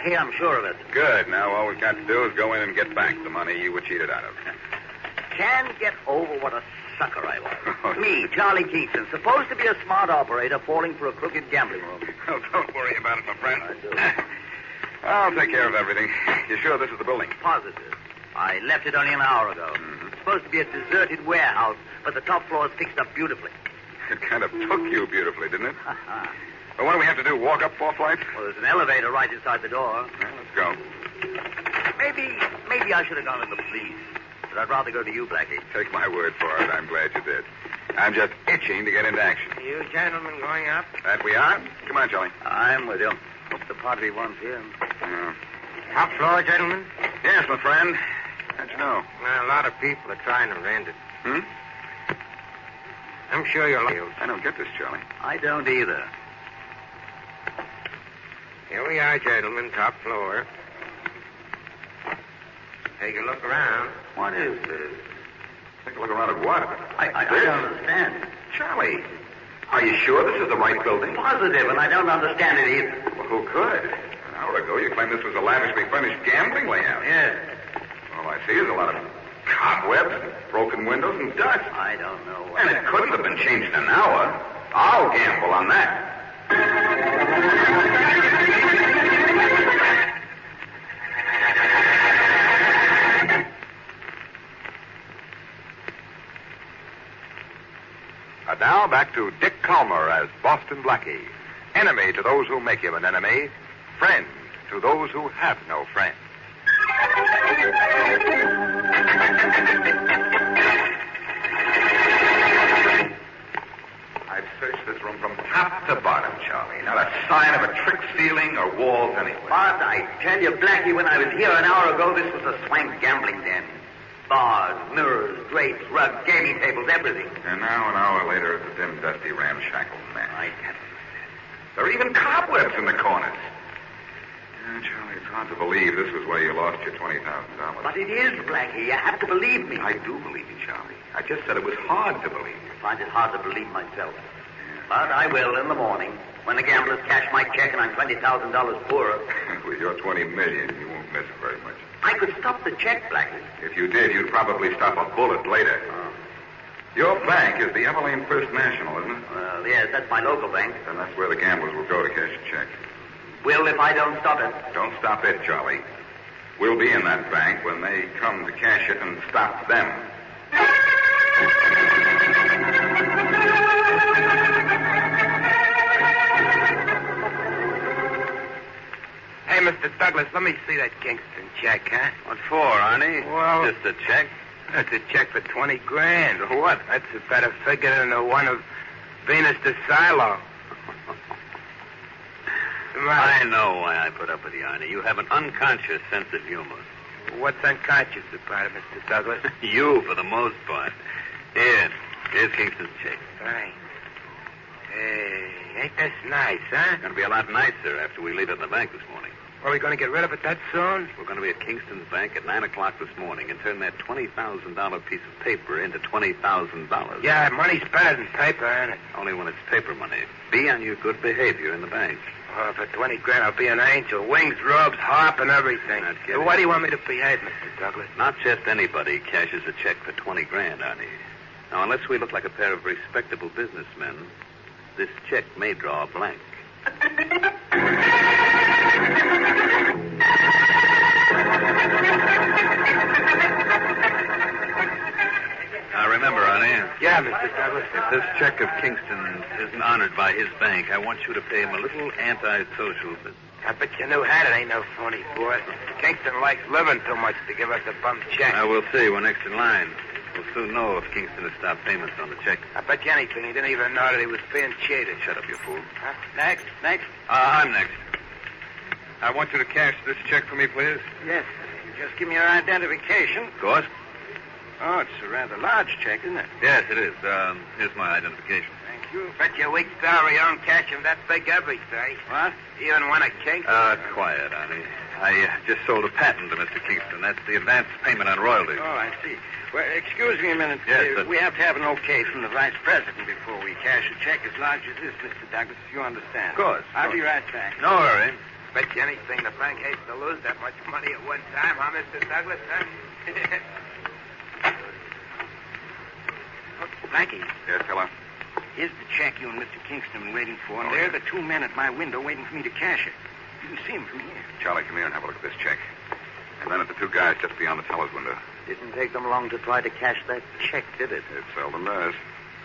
Blackie. I'm sure of it. Good. Now all we've got to do is go in and get back the money you were cheated out of. Can't get over what a sucker I was. Me, Charlie Kingston, supposed to be a smart operator, falling for a crooked gambling room. Well, don't worry about it, my friend. I do. I'll take care of everything. You sure this is the building? Positive. I left it only an hour ago. Mm-hmm. It's supposed to be a deserted warehouse, but the top floor is fixed up beautifully. It kind of took you beautifully, didn't it? Well, what do we have to do? Walk up 4 flights? Well, there's an elevator right inside the door. Well, let's go. Maybe I should have gone to the police. But I'd rather go to you, Blackie. Take my word for it. I'm glad you did. I'm just itching to get into action. You gentlemen going up? That we are? Come on, Charlie. I'm with you. Hope the pottery one's here. Top floor, gentlemen? Yes, my friend. How'd you know? Well, a lot of people are trying to rent it. Hmm? I'm sure you'll like it. I don't get this, Charlie. I don't either. Here we are, gentlemen, top floor. Take a look around. What is this? Take a look around at what? I don't understand. Charlie, are you sure this is the right building? Positive, and I don't understand it either. Well, who could? An hour ago, you claimed this was a lavishly furnished gambling layout. Yes. All I see is a lot of cobwebs, broken windows, and dust. I don't know. And it couldn't have been changed in an hour. I'll gamble on that. And now back to Dick Calmer as Boston Blackie. Enemy to those who make him an enemy. Friend to those who have no friend. I've searched this room from top to bottom, Charlie. Not a sign of a trick ceiling or walls anywhere. But I tell you, Blackie, when I was here an hour ago, this was a swank gambling den. Bars, mirrors, drapes, rugs, gaming tables, everything. And now, an hour later, it's a dim, dusty, ramshackle mess. I can't. There are even cobwebs in the corners. Yeah, Charlie, it's hard to believe this was where you lost your $20,000. But it is, Blackie. You have to believe me. I do believe you, Charlie. I just said it was hard to believe you. I find it hard to believe myself. But I will in the morning, when the gamblers cash my check and I'm $20,000 poorer. With your $20 million, you won't miss very much. I could stop the check, Blackie. If you did, you'd probably stop a bullet later. Your bank is the Everlane First National, isn't it? Well, yes, that's my local bank. Then that's where the gamblers will go to cash a check. Will if I don't stop it. Don't stop it, Charlie. We'll be in that bank when they come to cash it and stop them. Hey, Mr. Douglas, let me see that Kingston check, huh? What for, Arnie? Well, Just a check? that's a check for $20,000. What? That's a better figure than the one of Venus de Silo. I know why I put up with you, Arnie. You have an unconscious sense of humor. What's unconscious about it, Mr. Douglas? You, for the most part. Here's Kingston's check. Right. Hey, ain't this nice, huh? Going to be a lot nicer after we leave it in the bank this morning. Are we going to get rid of it that soon? We're going to be at Kingston's bank at 9 o'clock this morning and turn that $20,000 piece of paper into $20,000. Yeah, money's better than paper, ain't it? Only when it's paper money. Be on your good behavior in the bank. Oh, for $20,000, I'll be an angel. Wings, robes, harp, and everything. Not So kidding. why do you want me to behave, Mr. Douglas? Not just anybody cashes a check for $20,000, Arnie. Now, unless we look like a pair of respectable businessmen, this check may draw a blank. Now, remember, Arnie. Yeah, Mr. Douglas. If this check of Kingston's isn't honored by his bank, I want you to pay him a little anti-social business. I bet you knew had it ain't no phony, boy. Kingston likes living too much to give us a bum check. We'll see. We're next in line. We'll soon know if Kingston has stopped payments on the check. I bet you anything. He didn't even know that he was being cheated. Shut up, you fool. Huh? Next. I'm next. I want you to cash this check for me, please. Yes. Just give me your identification. Of course. Oh, it's a rather large check, isn't it? Yes, it is. Here's my identification. Thank you. Bet your weak salary on cashing that big every day. What? Even when a cake? Quiet, Arnie. I just sold a patent to Mr. Kingston. That's the advance payment on royalties. Oh, I see. Well, excuse me a minute. Yes, we have to have an okay from the vice president before we cash a check as large as this, Mr. Douglas, if you understand. Of course. I'll be right back. No hurry. Bet you anything the bank hates to lose that much money at one time, huh, Mr. Douglas? Huh? Blackie, Yes, hello? here's the check you and Mr. Kingston were waiting for, and there are the two men at my window waiting for me to cash it. You can see them from here. Charlie, come here and have a look at this check. And then at the two guys just beyond the teller's window. Didn't take them long to try to cash that check, did it? It seldom does.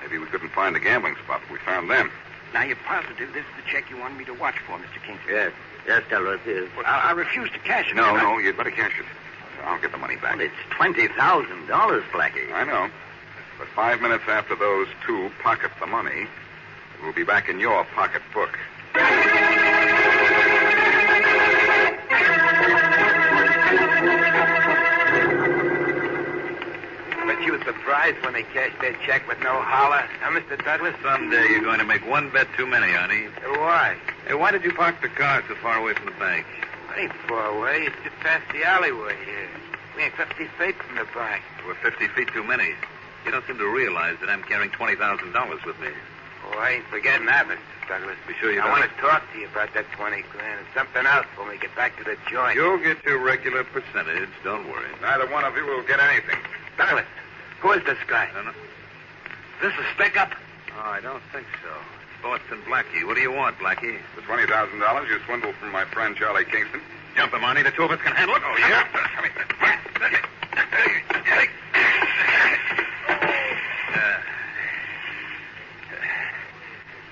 Maybe we couldn't find the gambling spot, but we found them. Now, you're positive this is the check you wanted me to watch for, Mr. Kingston? Yes. Yes, Delroy, it is. Well, I refuse to cash it. No, you'd better cash it. I'll get the money back. Well, it's $20,000, Blackie. I know. But 5 minutes after those two pocket the money, it will be back in your pocketbook. Bet you was surprised when they cashed their check with no holler. Huh, Mr. Douglas? Someday you're going to make one bet too many, honey. Why? Hey, why did you park the car so far away from the bank? It ain't far away. It's just past the alleyway here. We ain't 50 feet from the bank. We're 50 feet too many. You don't seem to realize that I'm carrying $20,000 with me. Oh, I ain't forgetting that, Mr. Douglas. Be sure you I don't. want to talk to you about that 20 grand and something else when we get back to the joint. You'll get your regular percentage. Don't worry. Neither one of you will get anything. Douglas, who is this guy? I don't know. Is this a stick-up? Oh, I don't think so. Boston Blackie. What do you want, Blackie? The $20,000 you swindled from my friend Charlie Kingston. Jump him, honey. The two of us can handle it. Oh, yeah?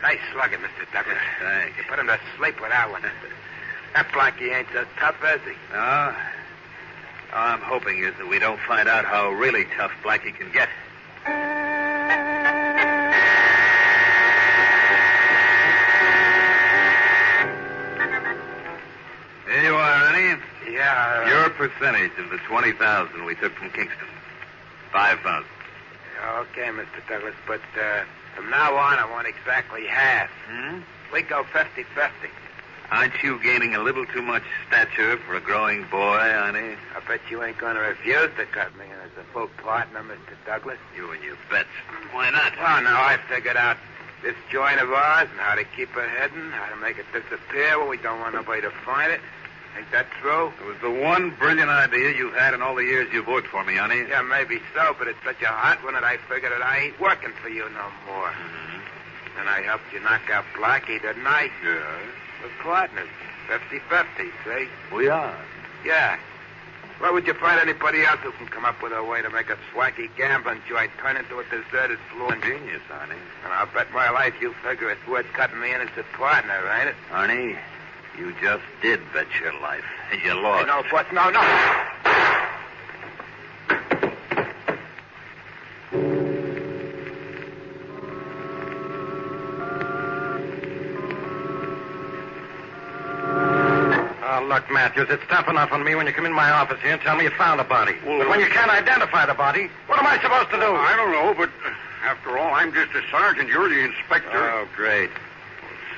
Nice slugging, Mr. Douglas. Thanks. You put him to sleep with that one. That Blackie ain't so tough, is he? No. All I'm hoping is that we don't find out how really tough Blackie can get. Here you are, honey. Yeah. Your percentage of the $20,000 we took from Kingston. $5,000. Okay, Mr. Douglas, but from now on, I want exactly half. We go 50-50. Aren't you gaining a little too much stature for a growing boy, honey? I bet you ain't going to refuse to cut me in as a full partner, Mr. Douglas. You and your bets. Why not? Oh, now I figured out this joint of ours and how to keep her hidden, how to make it disappear when we don't want nobody to find it. Ain't that true? It was the one brilliant idea you've had in all the years you've worked for me, honey. Yeah, maybe so, but it's such a hot one that I figured that I ain't working for you no more. And I helped you knock out Blackie, didn't I? Yeah. We're partners. 50-50, see? We are. Yeah. Where would you find anybody else who can come up with a way to make a swacky gambling joint turn into a deserted fluent? Genius, honey. And I'll bet my life you figure it's worth cutting me in as a partner, ain't it? Honey, you just did bet your life, and you lost. No, but no. Oh, look, Matthews, it's tough enough on me when you come in my office here and tell me you found a body. But when you can't identify the body, what am I supposed to do? I don't know, but after all, I'm just a sergeant. You're the inspector. Oh, great.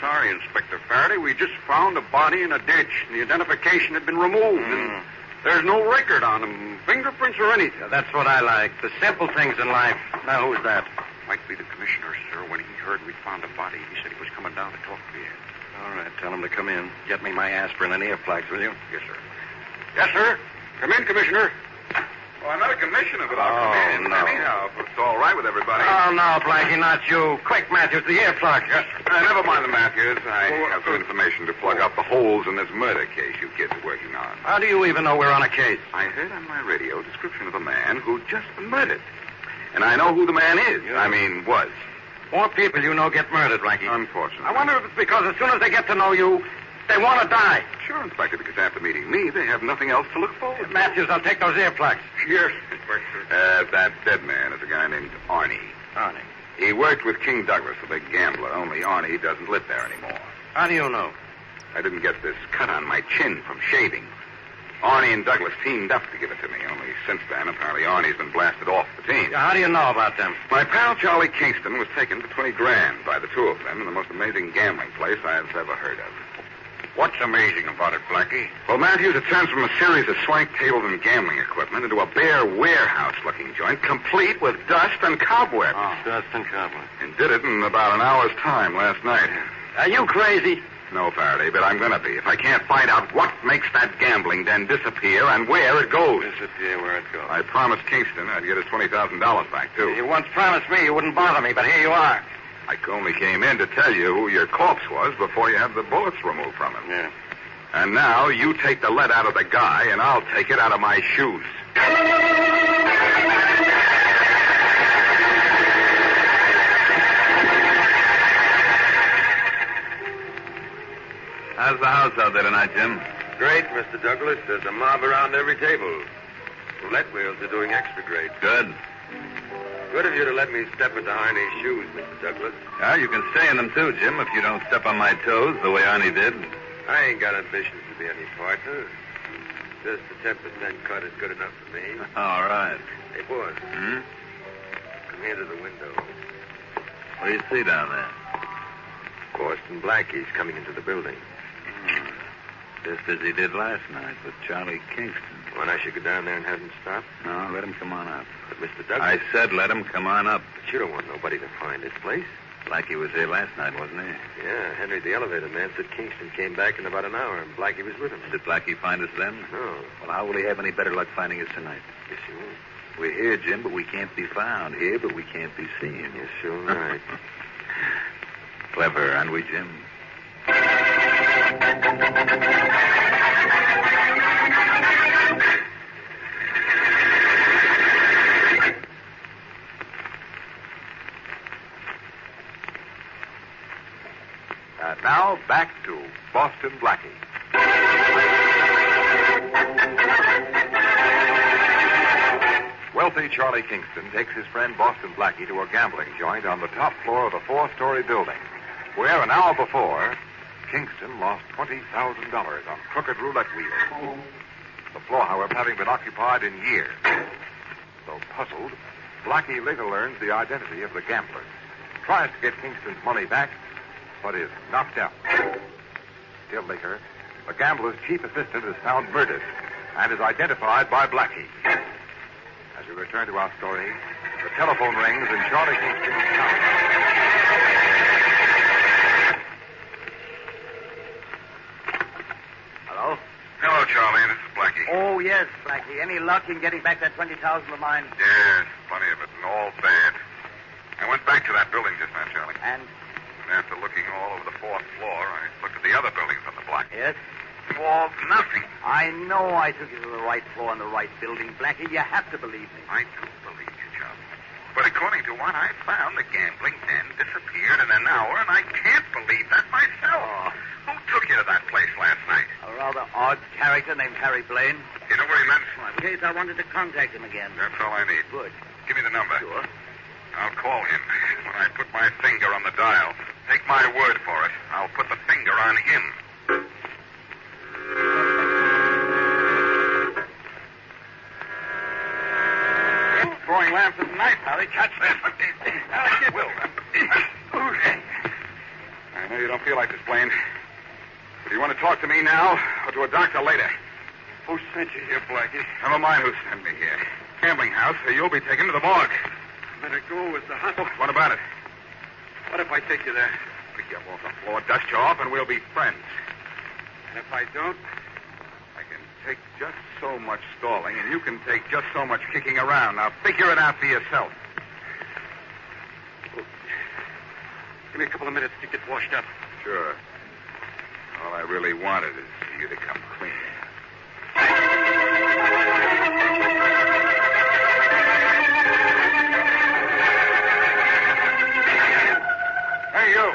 Sorry, Inspector Faraday. We just found a body in a ditch, and the identification had been removed. And there's no record on him, fingerprints or anything. That's what I like. The simple things in life. Now, who's that? Might be the commissioner, sir. When he heard we found a body, he said he was coming down to talk to you. All right, tell him to come in. Get me my aspirin and earplugs, will you? Yes, sir. Yes, sir. Come in, Commissioner. Well, I'm not a commissioner, but I'll come in. no. Anyhow, if it's all right with everybody. Oh, no, Blackie, not you. Quick, Matthews, the earplugs. Yes. Never mind the Matthews. I have some information to plug up the holes in this murder case you kids are working on. How do you even know we're on a case? I heard on my radio a description of a man who just been murdered. And I know who the man is. I mean, was. More people you know get murdered, Blackie. Unfortunately. I wonder if it's because as soon as they get to know you, they want to die. Sure, Inspector, because after meeting me, they have nothing else to look forward to. Matthews, I'll take those earplugs. Yes, Inspector. That dead man is a guy named Arnie. Arnie. He worked with King Douglas, the big gambler, only Arnie doesn't live there anymore. How do you know? I didn't get this cut on my chin from shaving. Arnie and Douglas teamed up to give it to me, only since then, apparently Arnie's been blasted off the team. Yeah, how do you know about them? My pal Charlie Kingston was taken for 20 grand by the two of them in the most amazing gambling place I've ever heard of. What's amazing about it, Blackie? Well, Matthews, it turns from a series of swank tables and gambling equipment into a bare warehouse-looking joint, complete with dust and cobwebs. Oh, dust and cobwebs. And did it in about an hour's time last night. Are you crazy? No, Faraday, but I'm going to be if I can't find out what makes that gambling den disappear and where it goes. Disappear where it goes. I promised Kingston I'd get his $20,000 back, too. You once promised me you wouldn't bother me, but here you are. I only came in to tell you who your corpse was before you had the bullets removed from him. Yeah. And now you take the lead out of the guy, and I'll take it out of my shoes. How's the house out there tonight, Jim? Great, Mr. Douglas. There's a mob around every table. Roulette wheels are doing extra great. Good. Good of you to let me step into Arnie's shoes, Mr. Douglas. Yeah, you can stay in them too, Jim, if you don't step on my toes the way Arnie did. I ain't got ambitions to be any partner. Just a 10% cut is good enough for me. All right. Hey, boys, Hmm? come here to the window. What do you see down there? Boston Blackie's coming into the building. Just as he did last night with Charlie Kingston. Want I should go down there and have him stop? No, let him come on up. But, Mr. Douglas... I said let him come on up. But you don't want nobody to find this place. Blackie was here last night, wasn't he? Yeah, Henry, the elevator man, said Kingston came back in about an hour, and Blackie was with him. Did Blackie find us then? No. Well, how will he have any better luck finding us tonight? Yes, you will. We're here, Jim, but we can't be found. Here, but we can't be seen. Yes, you're right. Clever, aren't we, Jim? And now, back to Boston Blackie. Wealthy Charlie Kingston takes his friend Boston Blackie to a gambling joint on the top floor of the 4-story building, where an hour before, Kingston lost $20,000 on crooked roulette wheels. The floor, however, having been occupied in years. Though puzzled, Blackie later learns the identity of the gambler, tries to get Kingston's money back, but is knocked out. Still later, the gambler's chief assistant is found murdered and is identified by Blackie. As we return to our story, the telephone rings in Charlie Kingston's house. Hello? Hello, Charlie. This is Blackie. Oh, yes, Blackie. Any luck in getting back that $20,000 of mine? Yes, plenty of it, and all bad. I went back to that building just now, Charlie. And? And after looking all over the 4th floor, I looked at the other buildings on the block. Yes? All nothing. I know I took you to the right floor and the right building, Blackie. You have to believe me. I do believe you, Charlie. But according to what I found, the gambling den disappeared in an hour, and I can't believe that myself. Oh. Who took you to that place last night? A rather odd character named Harry Blaine. You know where he lives? Well, in case I wanted to contact him again. That's all I need. Good. Give me the number. Sure. I'll call him. When I put my finger on the dial, take my word for it, I'll put the finger on him. Throwing lamps at night, Harry. Catch this. Will. I know you don't feel like this, Blaine. But do you want to talk to me now or to a doctor later? Who sent you here, Blackie? Never mind who sent me here. Gambling house, or you'll be taken to the morgue. Better go with the hospital. What about it? What if I take you there? Pick you up off the floor, dust you off, and we'll be friends. And if I don't? I can take just so much stalling, and you can take just so much kicking around. Now, figure it out for yourself. Give me a couple of minutes to get washed up. Sure. All I really wanted is for you to come clean. Hey, you.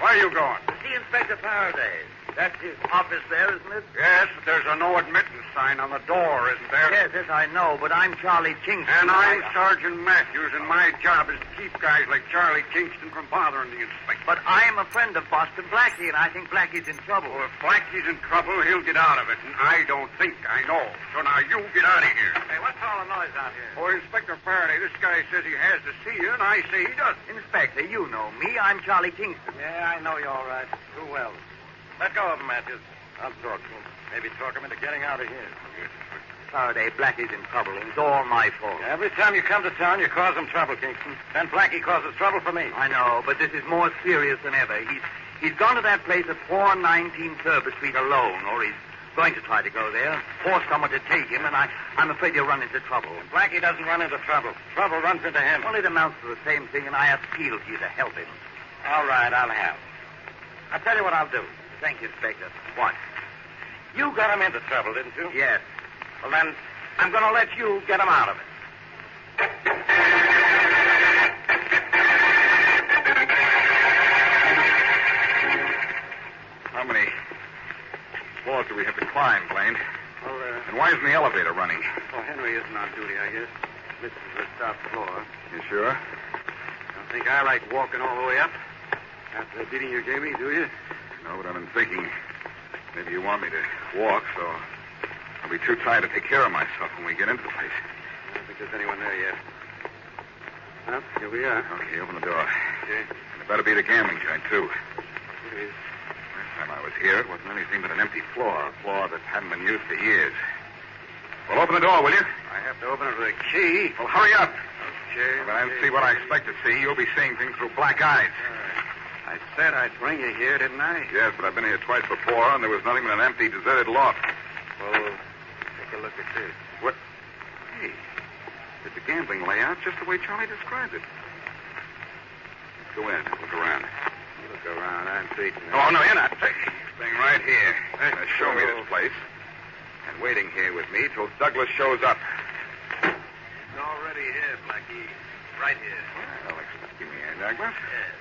Where are you going? See Inspector Faraday. That's his office there, isn't it? Yes, but there's a no admittance sign on the door, isn't there? Yes, I know, but I'm Charlie Kingston. And I'm Sergeant Matthews, and my job is to keep guys like Charlie Kingston from bothering the inspector. But I'm a friend of Boston Blackie, and I think Blackie's in trouble. Well, if Blackie's in trouble, he'll get out of it, and I don't think I know. So now you get out of here. Hey, what's all the noise out here? Oh, Inspector Faraday, this guy says he has to see you, and I say he doesn't. Inspector, you know me. I'm Charlie Kingston. Yeah, I know you all right. Too well. Let go of him, Matthews. I'll talk to him. Maybe talk him into getting out of here. Faraday, Blackie's in trouble. It's all my fault. Every time you come to town, you cause him trouble, Kingston. Then Blackie causes trouble for me. I know, but this is more serious than ever. He's gone to that place at 419 Thurber Street alone, or he's going to try to go there, force someone to take him, and I'm afraid he'll run into trouble. Blackie doesn't run into trouble. Trouble runs into him. Well, it amounts to the same thing, and I appeal to you to help him. All right, I'll help. I'll tell you what I'll do. Thank you, Inspector. What? You got him into trouble, didn't you? Yes. Well, then, I'm going to let you get him out of it. How many floors do we have to climb, Blaine? Well, And why isn't the elevator running? Henry isn't on duty, I guess. This is the top floor. You sure? Don't think I like walking all the way up. After the beating you gave me, do you? No, but I've been thinking maybe you want me to walk, so I'll be too tired to take care of myself when we get into the place. I don't think there's anyone there yet. Well, here we are. Okay, open the door. Okay. And it better be the gambling joint, too. It is. Last time I was here, it wasn't anything but an empty floor, a floor that hadn't been used for years. Well, open the door, will you? I have to open it with a key. Well, hurry up. Okay. If I don't see what I expect to see, you'll be seeing things through black eyes. I said I'd bring you here, didn't I? Yes, but I've been here twice before, and there was nothing but an empty, deserted loft. Well, take a look at this. What? Hey, did the gambling layout just the way Charlie described it. Let's go in. Look around. Look around. I'm facing Oh, no, you're not. Staying right here. Now, show me this place. And waiting here with me till Douglas shows up. He's already here, Blackie. Right here. Well, give me a Douglas. Yes.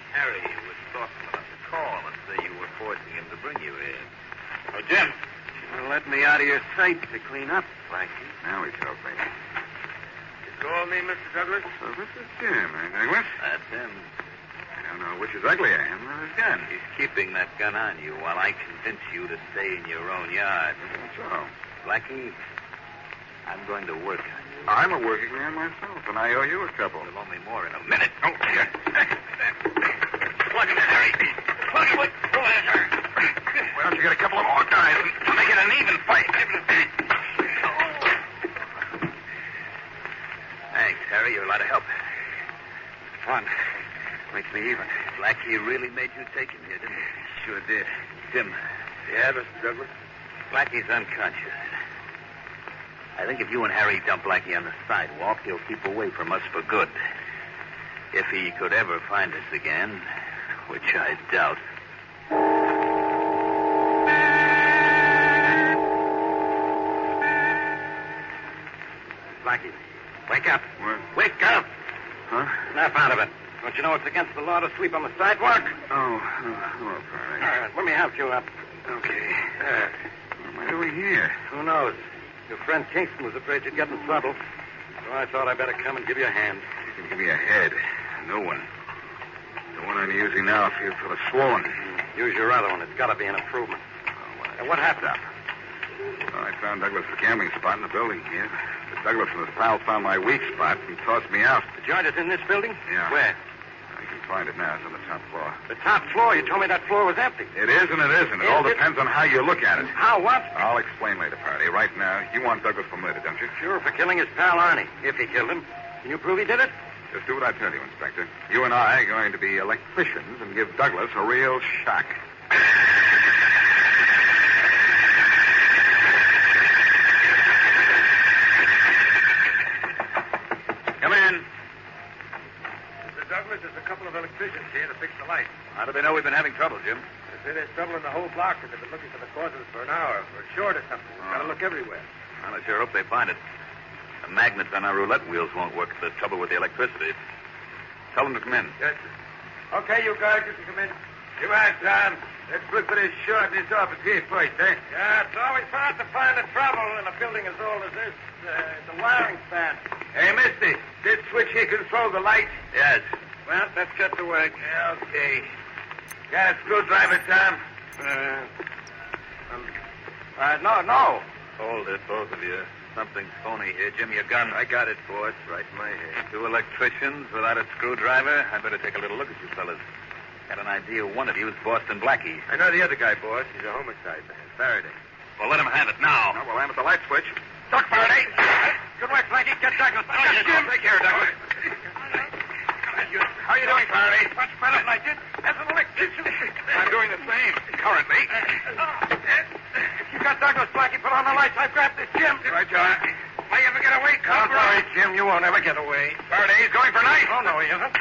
Harry was thoughtful enough to call and say you were forcing him to bring you here. Oh, Jim. Well, let me out of your sight to clean up, Blackie. Now he tells me. You call me, Mr. Douglas? So this is Jim, eh, Douglas? That's him. I don't know which is uglier, him or his gun. He's keeping that gun on you while I convince you to stay in your own yard. So, Blackie, I'm going to work on you. I'm a working man myself, and I owe you a couple. You'll owe me more in a minute. Oh, yeah. Plug him in, Harry. Plug him in. Go ahead, sir. Why don't you get a couple of more guys and make it an even fight? Thanks, Harry. You're a lot of help. Fun. Makes me even. Blackie really made you take him here, didn't he? Sure did. Jim. Yeah, Mr. Douglas? Blackie's unconscious. I think if you and Harry dump Blackie on the sidewalk, he'll keep away from us for good. If he could ever find us again, which I doubt. Blackie, wake up. What? Wake up. Huh? Snap out of it. Don't you know it's against the law to sleep on the sidewalk? Oh, hello, Faraday. All right, let me help you up. Okay. What am I doing here? Who knows? Your friend Kingston was afraid you'd get in trouble. So I thought I'd better come and give you a hand. You can give me a head. A new one. The one I'm using now feels sort of swollen. Use your other one. It's got to be an improvement. Now, what happened? Well, I found Douglas' gambling spot in the building here. But Douglas and his pals found my weak spot and tossed me out. The joint is in this building? Yeah. Where? I can find it now. It's on the top floor. The top floor. You told me that floor was empty. It is and it isn't. It all depends on how you look at it. How? What? I'll explain later, Faraday. Right now, you want Douglas for murder, don't you? Sure, for killing his pal Arnie. If he killed him. Can you prove he did it? Just do what I tell you, Inspector. You and I are going to be electricians and give Douglas a real shock. Come in. Mr. Douglas, there's a couple of electricians here to fix the light. How do they know we've been having trouble, Jim? They say there's trouble in the whole block, and they've been looking for the causes for an hour, or a short or something. We've got to look everywhere. Well, I sure hope they find it. The magnets on our roulette wheels won't work. The trouble with the electricity. Tell them to come in. Yes, sir. Okay, you guys, you can come in. You are, Tom. Let's look for this short in this office here first, eh? Yeah, it's always hard to find the trouble in a building as old as this. The wiring span. Hey, mister, this switch here controls the light? Yes. Well, let's get to work. Yeah, okay. Got a screwdriver, Tom? No. Hold it, both of you. Something phony here. Jim, your gun. I got it, boss, right in my hand. Two electricians without a screwdriver. I'd better take a little look at you fellas. Got an idea one of you is Boston Blackie. I know the other guy, boss. He's a homicide man. Faraday. Well, let him have it now. Now, we'll aim at the light switch. Duck, Faraday. Good work, Blackie. Get Douglas. Jim. Take care, Douglas. How you doing, Faraday? Much better than I did. Hasn't licked. I'm doing the same, currently. You got Douglas, Blackie. Put on the lights. I've grabbed this Jim. Right, John. May ever get away, I'm Cobra? sorry, Jim. You won't ever get away. Faraday, he's going for night. Oh, no, he isn't.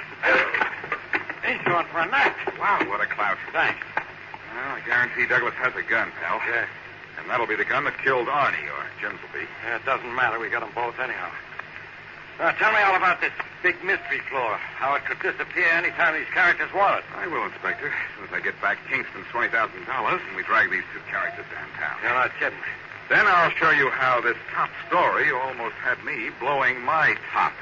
He's going for a nap. Wow, what a clout. Thanks. Well, I guarantee Douglas has a gun, pal. Yeah. And that'll be the gun that killed Arnie, or Jim's will be. It doesn't matter. We got them both anyhow. Now, tell me all about this big mystery floor. How it could disappear any time these characters want it. I will, Inspector. As soon as I get back Kingston's $20,000 and we drag these two characters downtown. You're not kidding. Then I'll show you how this top story almost had me blowing my top.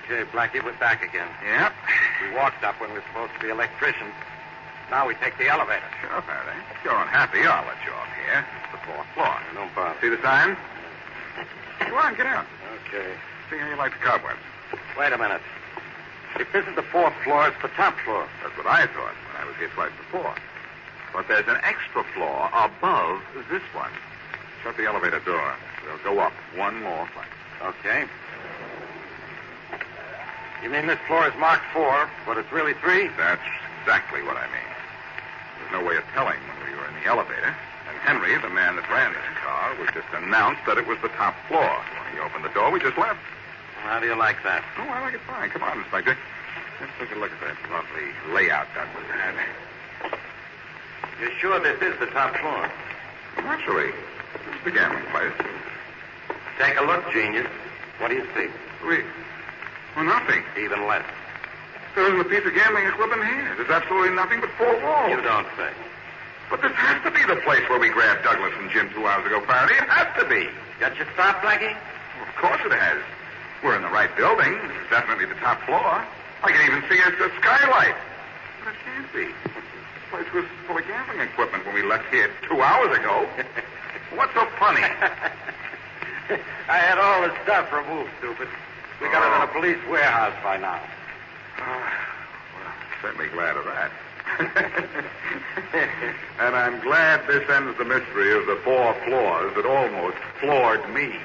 Okay, Blackie, we're back again. Yep. We walked up when we were supposed to be electricians. Now we take the elevator. Sure, Faraday. If you're unhappy, I'll let you off here. It's the fourth floor. No bother. See the sign? Go on, get out. Okay. See how you like the cobwebs. Wait a minute. If this is the fourth floor, it's the top floor. That's what I thought when I was here twice before. But there's an extra floor above this one. Shut the elevator door. We'll go up one more flight. Okay. You mean this floor is marked 4, but it's really 3? That's exactly what I mean. There's no way of telling when we were in the elevator. And Henry, the man that ran this car, was just announced that it was the top floor. When he opened the door, we just left. How do you like that? Oh, I like it fine. Come on, Inspector. Let's take a look at that lovely layout Douglas had. You're sure this is the top floor? Naturally. This is the gambling place. Take a look, genius. What do you see? Well, nothing. Even less. There isn't a piece of gambling equipment here. There's absolutely nothing but 4 walls. You don't say. But this has to be the place where we grabbed Douglas and Jim 2 hours ago, Faraday. It has to be. Got your stop, Blackie? Well, of course it has. We're in the right building. It's definitely the top floor. I can even see it's a skylight. But it can't be. This place was full of gambling equipment when we left here 2 hours ago. What's so funny? I had all the stuff removed, stupid. We got it in a police warehouse by now. Well, certainly glad of that. And I'm glad this ends the mystery of the 4 floors that almost floored me.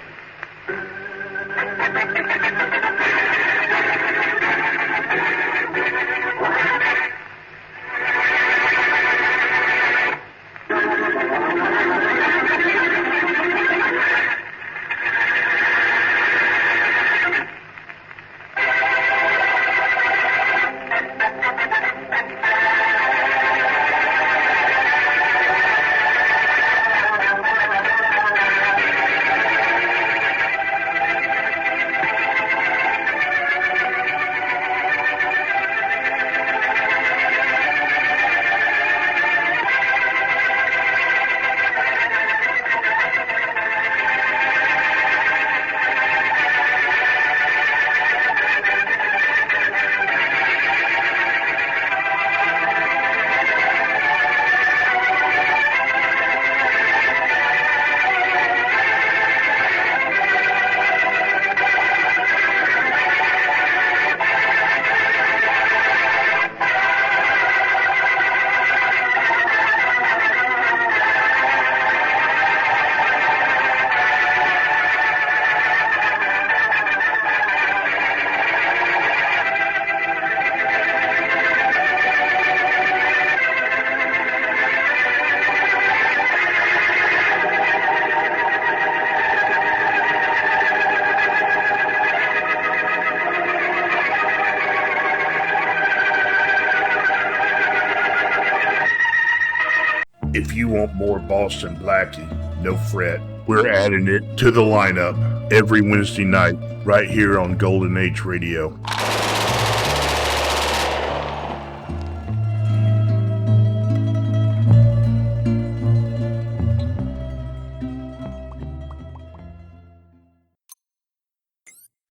If you want more Boston Blackie, no fret. We're adding it to the lineup every Wednesday night right here on Golden Age Radio.